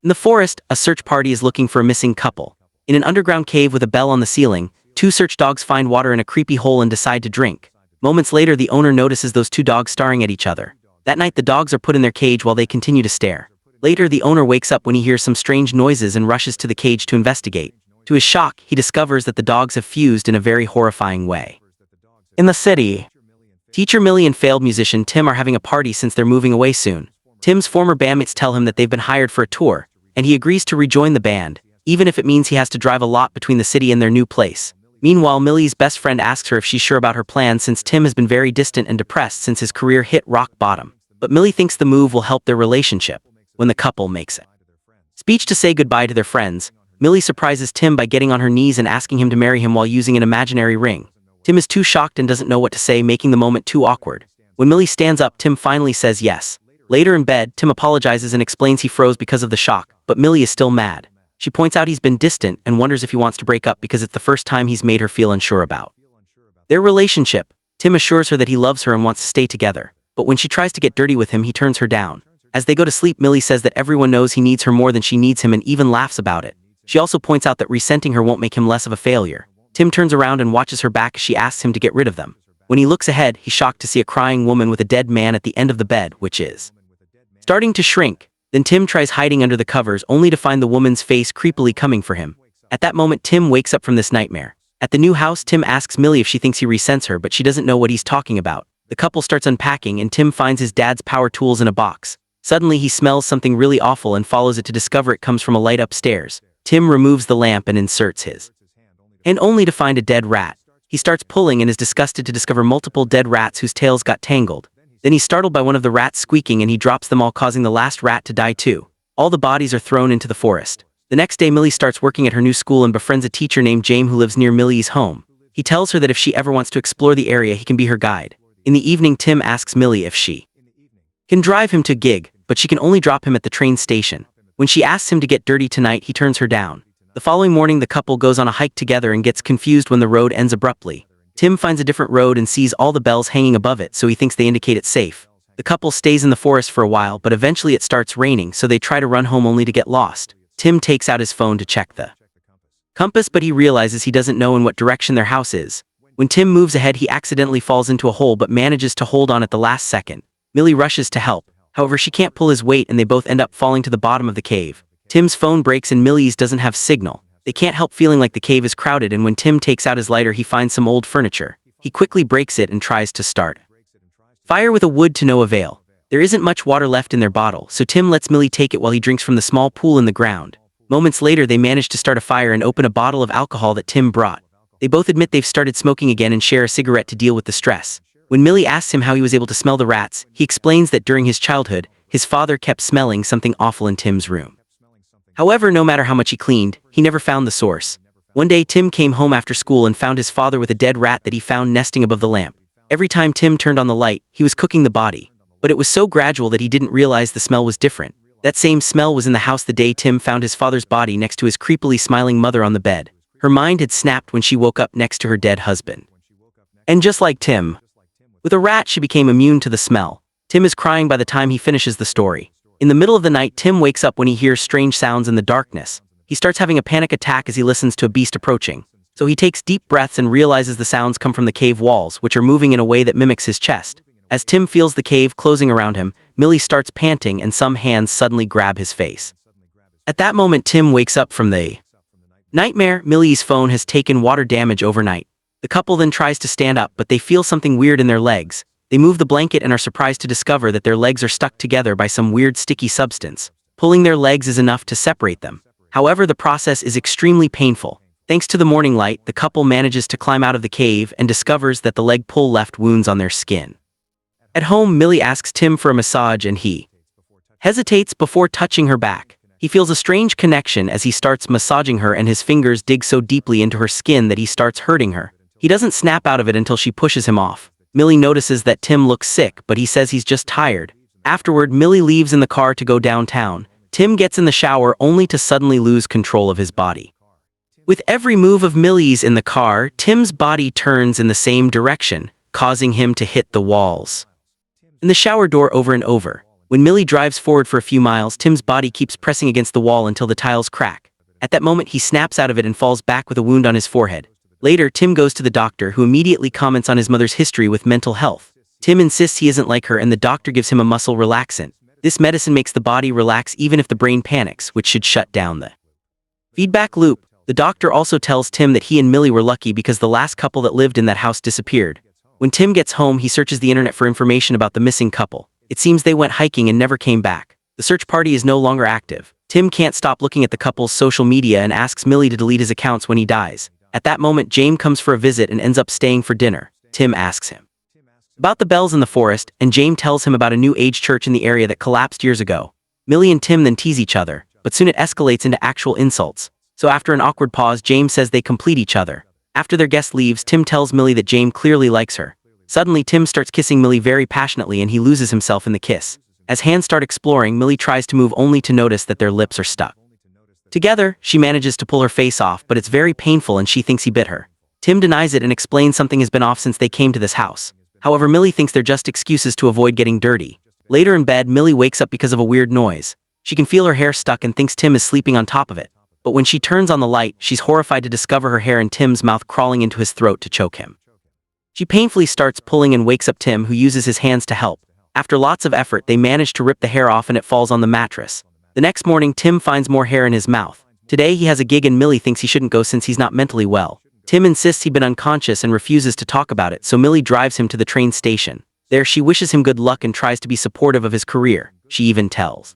In the forest, a search party is looking for a missing couple. In an underground cave with a bell on the ceiling, two search dogs find water in a creepy hole and decide to drink. Moments later, the owner notices those two dogs staring at each other. That night, the dogs are put in their cage while they continue to stare. Later, the owner wakes up when he hears some strange noises and rushes to the cage to investigate. To his shock, he discovers that the dogs have fused in a very horrifying way. In the city, teacher Millie and failed musician Tim are having a party since they're moving away soon. Tim's former bandmates tell him that they've been hired for a tour, and he agrees to rejoin the band, even if it means he has to drive a lot between the city and their new place. Meanwhile, Millie's best friend asks her if she's sure about her plans since Tim has been very distant and depressed since his career hit rock bottom. But Millie thinks the move will help their relationship when the couple makes it. Speech to say goodbye to their friends, Millie surprises Tim by getting on her knees and asking him to marry him while using an imaginary ring. Tim is too shocked and doesn't know what to say, making the moment too awkward. When Millie stands up, Tim finally says yes. Later in bed, Tim apologizes and explains he froze because of the shock, but Millie is still mad. She points out he's been distant and wonders if he wants to break up because it's the first time he's made her feel unsure about their relationship. Tim assures her that he loves her and wants to stay together, but when she tries to get dirty with him, he turns her down. As they go to sleep, Millie says that everyone knows he needs her more than she needs him and even laughs about it. She also points out that resenting her won't make him less of a failure. Tim turns around and watches her back as she asks him to get rid of them. When he looks ahead, he's shocked to see a crying woman with a dead man at the end of the bed, which is starting to shrink. Then Tim tries hiding under the covers only to find the woman's face creepily coming for him. At that moment, Tim wakes up from this nightmare. At the new house, Tim asks Millie if she thinks he resents her, but she doesn't know what he's talking about. The couple starts unpacking and Tim finds his dad's power tools in a box. Suddenly, he smells something really awful and follows it to discover it comes from a light upstairs. Tim removes the lamp and inserts his hand only to find a dead rat. He starts pulling and is disgusted to discover multiple dead rats whose tails got tangled. Then he's startled by one of the rats squeaking and he drops them all, causing the last rat to die too. All the bodies are thrown into the forest. The next day, Millie starts working at her new school and befriends a teacher named James who lives near Millie's home. He tells her that if she ever wants to explore the area, he can be her guide. In the evening, Tim asks Millie if she can drive him to a gig, but she can only drop him at the train station. When she asks him to get dirty tonight, he turns her down. The following morning, the couple goes on a hike together and gets confused when the road ends abruptly. Tim finds a different road and sees all the bells hanging above it, so he thinks they indicate it's safe. The couple stays in the forest for a while, but eventually it starts raining, so they try to run home only to get lost. Tim takes out his phone to check the compass, but he realizes he doesn't know in what direction their house is. When Tim moves ahead, he accidentally falls into a hole but manages to hold on at the last second. Millie rushes to help. However, she can't pull his weight and they both end up falling to the bottom of the cave. Tim's phone breaks and Millie's doesn't have signal. They can't help feeling like the cave is crowded, and when Tim takes out his lighter, he finds some old furniture. He quickly breaks it and tries to start fire with a wood to no avail. There isn't much water left in their bottle, so Tim lets Millie take it while he drinks from the small pool in the ground. Moments later, they manage to start a fire and open a bottle of alcohol that Tim brought. They both admit they've started smoking again and share a cigarette to deal with the stress. When Millie asks him how he was able to smell the rats, he explains that during his childhood, his father kept smelling something awful in Tim's room. However, no matter how much he cleaned, he never found the source. One day, Tim came home after school and found his father with a dead rat that he found nesting above the lamp. Every time Tim turned on the light, he was cooking the body. But it was so gradual that he didn't realize the smell was different. That same smell was in the house the day Tim found his father's body next to his creepily smiling mother on the bed. Her mind had snapped when she woke up next to her dead husband. And just like Tim, with a rat, she became immune to the smell. Tim is crying by the time he finishes the story. In the middle of the night, Tim wakes up when he hears strange sounds in the darkness. He starts having a panic attack as he listens to a beast approaching. So he takes deep breaths and realizes the sounds come from the cave walls, which are moving in a way that mimics his chest. As Tim feels the cave closing around him, Millie starts panting and some hands suddenly grab his face. At that moment, Tim wakes up from the nightmare. Millie's phone has taken water damage overnight. The couple then tries to stand up, but they feel something weird in their legs. They move the blanket and are surprised to discover that their legs are stuck together by some weird sticky substance. Pulling their legs is enough to separate them. However, the process is extremely painful. Thanks to the morning light, the couple manages to climb out of the cave and discovers that the leg pull left wounds on their skin. At home, Millie asks Tim for a massage and he hesitates before touching her back. He feels a strange connection as he starts massaging her and his fingers dig so deeply into her skin that he starts hurting her. He doesn't snap out of it until she pushes him off. Millie notices that Tim looks sick, but he says he's just tired. Afterward, Millie leaves in the car to go downtown. Tim gets in the shower only to suddenly lose control of his body. With every move of Millie's in the car, Tim's body turns in the same direction, causing him to hit the walls in the shower door over and over. When Millie drives forward for a few miles, Tim's body keeps pressing against the wall until the tiles crack. At that moment, he snaps out of it and falls back with a wound on his forehead. Later, Tim goes to the doctor, who immediately comments on his mother's history with mental health. Tim insists he isn't like her, and the doctor gives him a muscle relaxant. This medicine makes the body relax even if the brain panics, which should shut down the feedback loop. The doctor also tells Tim that he and Millie were lucky because the last couple that lived in that house disappeared. When Tim gets home, he searches the internet for information about the missing couple. It seems they went hiking and never came back. The search party is no longer active. Tim can't stop looking at the couple's social media and asks Millie to delete his accounts when he dies. At that moment, James comes for a visit and ends up staying for dinner. Tim asks him about the bells in the forest, and James tells him about a new age church in the area that collapsed years ago. Millie and Tim then tease each other, but soon it escalates into actual insults. So after an awkward pause, James says they complete each other. After their guest leaves, Tim tells Millie that James clearly likes her. Suddenly, Tim starts kissing Millie very passionately and he loses himself in the kiss. As hands start exploring, Millie tries to move only to notice that their lips are stuck together. She manages to pull her face off, but it's very painful and she thinks he bit her. Tim denies it and explains something has been off since they came to this house. However, Millie thinks they're just excuses to avoid getting dirty. Later in bed, Millie wakes up because of a weird noise. She can feel her hair stuck and thinks Tim is sleeping on top of it. But when she turns on the light, she's horrified to discover her hair in Tim's mouth crawling into his throat to choke him. She painfully starts pulling and wakes up Tim, who uses his hands to help. After lots of effort, they manage to rip the hair off and it falls on the mattress. The next morning, Tim finds more hair in his mouth. Today he has a gig and Millie thinks he shouldn't go since he's not mentally well. Tim insists he'd been unconscious and refuses to talk about it, so Millie drives him to the train station. There she wishes him good luck and tries to be supportive of his career. She even tells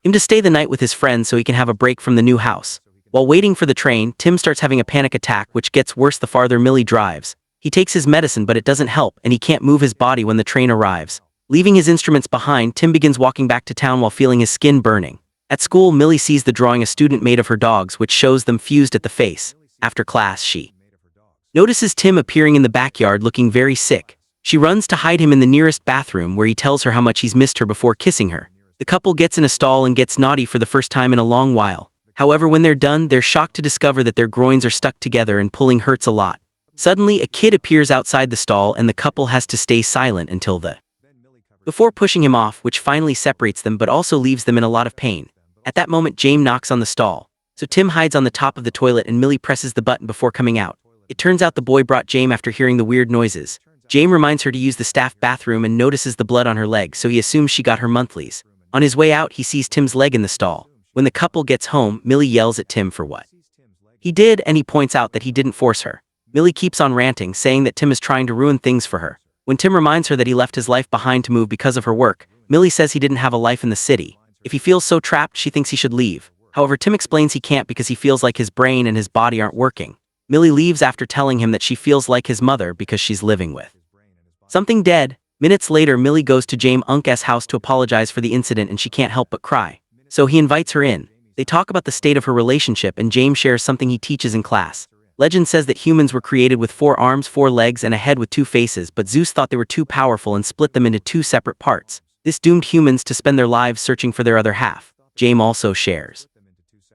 him to stay the night with his friends so he can have a break from the new house. While waiting for the train, Tim starts having a panic attack, which gets worse the farther Millie drives. He takes his medicine, but it doesn't help, and he can't move his body when the train arrives. Leaving his instruments behind, Tim begins walking back to town while feeling his skin burning. At school, Millie sees the drawing a student made of her dogs, which shows them fused at the face. After class, she notices Tim appearing in the backyard looking very sick. She runs to hide him in the nearest bathroom, where he tells her how much he's missed her before kissing her. The couple gets in a stall and gets naughty for the first time in a long while. However, when they're done, they're shocked to discover that their groins are stuck together and pulling hurts a lot. Suddenly, a kid appears outside the stall and the couple has to stay silent until before pushing him off, which finally separates them but also leaves them in a lot of pain. At that moment, James knocks on the stall. So Tim hides on the top of the toilet and Millie presses the button before coming out. It turns out the boy brought James after hearing the weird noises. James reminds her to use the staff bathroom and notices the blood on her leg, so he assumes she got her monthlies. On his way out, he sees Tim's leg in the stall. When the couple gets home, Millie yells at Tim for what he did, and he points out that he didn't force her. Millie keeps on ranting, saying that Tim is trying to ruin things for her. When Tim reminds her that he left his life behind to move because of her work, Millie says he didn't have a life in the city. If he feels so trapped, she thinks he should leave. However, Tim explains he can't because he feels like his brain and his body aren't working. Millie leaves after telling him that she feels like his mother because she's living with something dead. Minutes later, Millie goes to James Unk's house to apologize for the incident and she can't help but cry. So he invites her in. They talk about the state of her relationship and James shares something he teaches in class. Legend says that humans were created with 4 arms, 4 legs, and a head with 2 faces, but Zeus thought they were too powerful and split them into 2 separate parts. This doomed humans to spend their lives searching for their other half. James also shares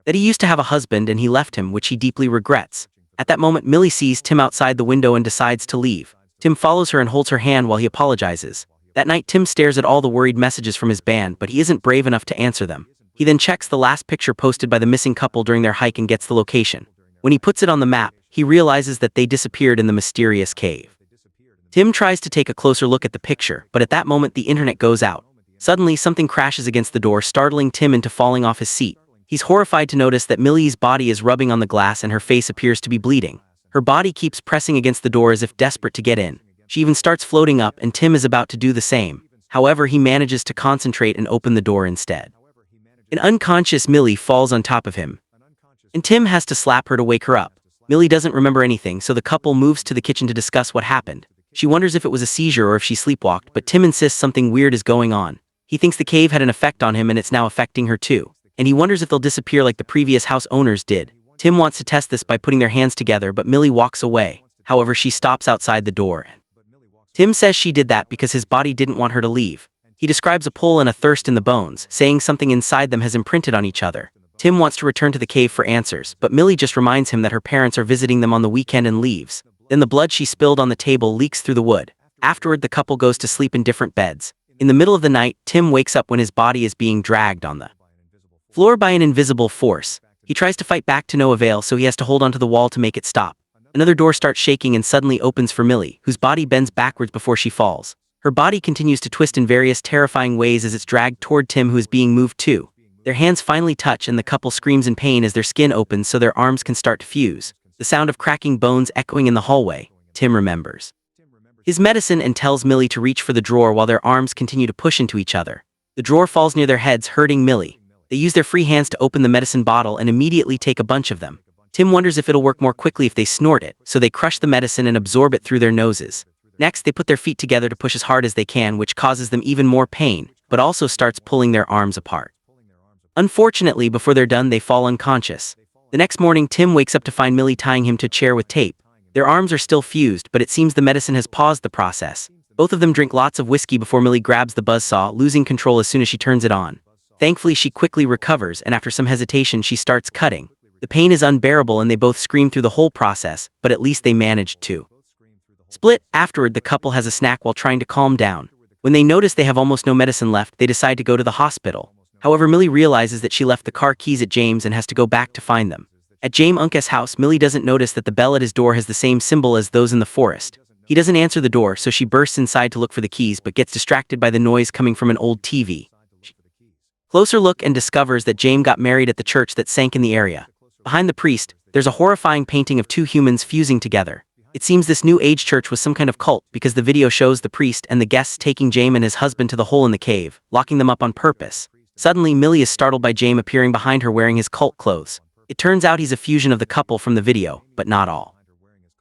that he used to have a husband and he left him, which he deeply regrets. At that moment, Millie sees Tim outside the window and decides to leave. Tim follows her and holds her hand while he apologizes. That night, Tim stares at all the worried messages from his band, but he isn't brave enough to answer them. He then checks the last picture posted by the missing couple during their hike and gets the location. When he puts it on the map, he realizes that they disappeared in the mysterious cave. Tim tries to take a closer look at the picture, but at that moment the internet goes out. Suddenly, something crashes against the door, startling Tim into falling off his seat. He's horrified to notice that Millie's body is rubbing on the glass and her face appears to be bleeding. Her body keeps pressing against the door as if desperate to get in. She even starts floating up and Tim is about to do the same. However, he manages to concentrate and open the door instead. An unconscious Millie falls on top of him, and Tim has to slap her to wake her up. Millie doesn't remember anything, so the couple moves to the kitchen to discuss what happened. She wonders if it was a seizure or if she sleepwalked, but Tim insists something weird is going on. He thinks the cave had an effect on him and it's now affecting her too. And he wonders if they'll disappear like the previous house owners did. Tim wants to test this by putting their hands together, but Millie walks away. However, she stops outside the door. Tim says she did that because his body didn't want her to leave. He describes a pull and a thirst in the bones, saying something inside them has imprinted on each other. Tim wants to return to the cave for answers, but Millie just reminds him that her parents are visiting them on the weekend and leaves. Then the blood she spilled on the table leaks through the wood. Afterward, the couple goes to sleep in different beds. In the middle of the night, Tim wakes up when his body is being dragged on the floor by an invisible force. He tries to fight back to no avail, so he has to hold onto the wall to make it stop. Another door starts shaking and suddenly opens for Millie, whose body bends backwards before she falls. Her body continues to twist in various terrifying ways as it's dragged toward Tim, who is being moved too. Their hands finally touch and the couple screams in pain as their skin opens so their arms can start to fuse. The sound of cracking bones echoing in the hallway. Tim remembers his medicine and tells Millie to reach for the drawer while their arms continue to push into each other. The drawer falls near their heads, hurting Millie. They use their free hands to open the medicine bottle and immediately take a bunch of them. Tim wonders if it'll work more quickly if they snort it, so they crush the medicine and absorb it through their noses. Next, they put their feet together to push as hard as they can, which causes them even more pain, but also starts pulling their arms apart. Unfortunately, before they're done, they fall unconscious. The next morning, Tim wakes up to find Millie tying him to a chair with tape. Their arms are still fused, but it seems the medicine has paused the process. Both of them drink lots of whiskey before Millie grabs the buzzsaw, losing control as soon as she turns it on. Thankfully, she quickly recovers, and after some hesitation, she starts cutting. The pain is unbearable and they both scream through the whole process, but at least they managed to split. Afterward, the couple has a snack while trying to calm down. When they notice they have almost no medicine left, they decide to go to the hospital. However, Millie realizes that she left the car keys at James and has to go back to find them. At James Uncas' house, Millie doesn't notice that the bell at his door has the same symbol as those in the forest. He doesn't answer the door, so she bursts inside to look for the keys but gets distracted by the noise coming from an old TV. Closer look and discovers that James got married at the church that sank in the area. Behind the priest, there's a horrifying painting of two humans fusing together. It seems this new age church was some kind of cult because the video shows the priest and the guests taking James and his husband to the hole in the cave, locking them up on purpose. Suddenly, Millie is startled by James appearing behind her wearing his cult clothes. It turns out he's a fusion of the couple from the video, but not all.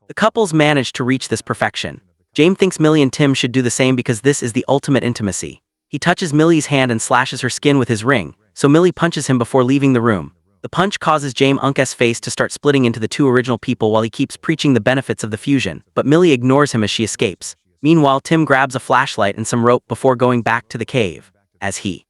The couples managed to reach this perfection. James thinks Millie and Tim should do the same because this is the ultimate intimacy. He touches Millie's hand and slashes her skin with his ring, so Millie punches him before leaving the room. The punch causes James Uncas' face to start splitting into the two original people while he keeps preaching the benefits of the fusion, but Millie ignores him as she escapes. Meanwhile, Tim grabs a flashlight and some rope before going back to the cave. As he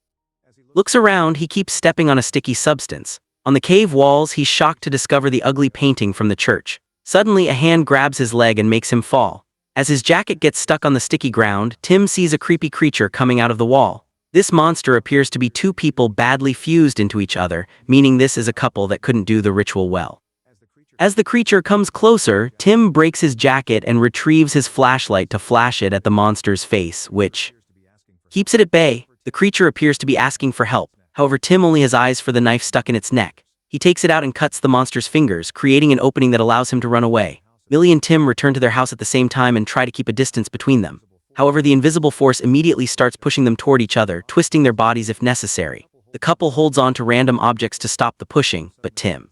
looks around, he keeps stepping on a sticky substance. On the cave walls, he's shocked to discover the ugly painting from the church. Suddenly, a hand grabs his leg and makes him fall. As his jacket gets stuck on the sticky ground, Tim sees a creepy creature coming out of the wall. This monster appears to be two people badly fused into each other, meaning this is a couple that couldn't do the ritual well. As the creature comes closer, Tim breaks his jacket and retrieves his flashlight to flash it at the monster's face, which keeps it at bay. The creature appears to be asking for help. However, Tim only has eyes for the knife stuck in its neck. He takes it out and cuts the monster's fingers, creating an opening that allows him to run away. Millie and Tim return to their house at the same time and try to keep a distance between them. However, the invisible force immediately starts pushing them toward each other, twisting their bodies if necessary. The couple holds on to random objects to stop the pushing, but Tim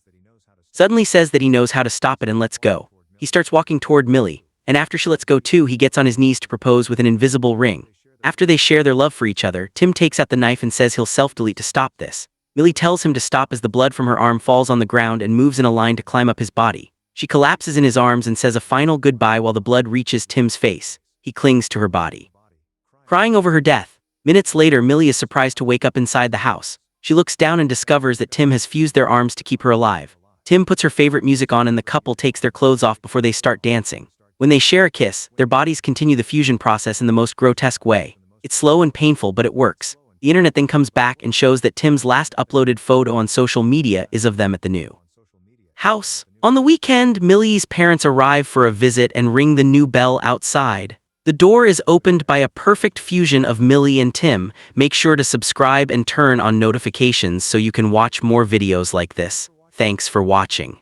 suddenly says that he knows how to stop it and lets go. He starts walking toward Millie, and after she lets go too, he gets on his knees to propose with an invisible ring. After they share their love for each other, Tim takes out the knife and says he'll self-delete to stop this. Millie tells him to stop as the blood from her arm falls on the ground and moves in a line to climb up his body. She collapses in his arms and says a final goodbye while the blood reaches Tim's face. He clings to her body, crying over her death. Minutes later, Millie is surprised to wake up inside the house. She looks down and discovers that Tim has fused their arms to keep her alive. Tim puts her favorite music on and the couple takes their clothes off before they start dancing. When they share a kiss, their bodies continue the fusion process in the most grotesque way. It's slow and painful, but it works. The internet then comes back and shows that Tim's last uploaded photo on social media is of them at the new house. On the weekend, Millie's parents arrive for a visit and ring the new bell outside. The door is opened by a perfect fusion of Millie and Tim. Make sure to subscribe and turn on notifications so you can watch more videos like this. Thanks for watching.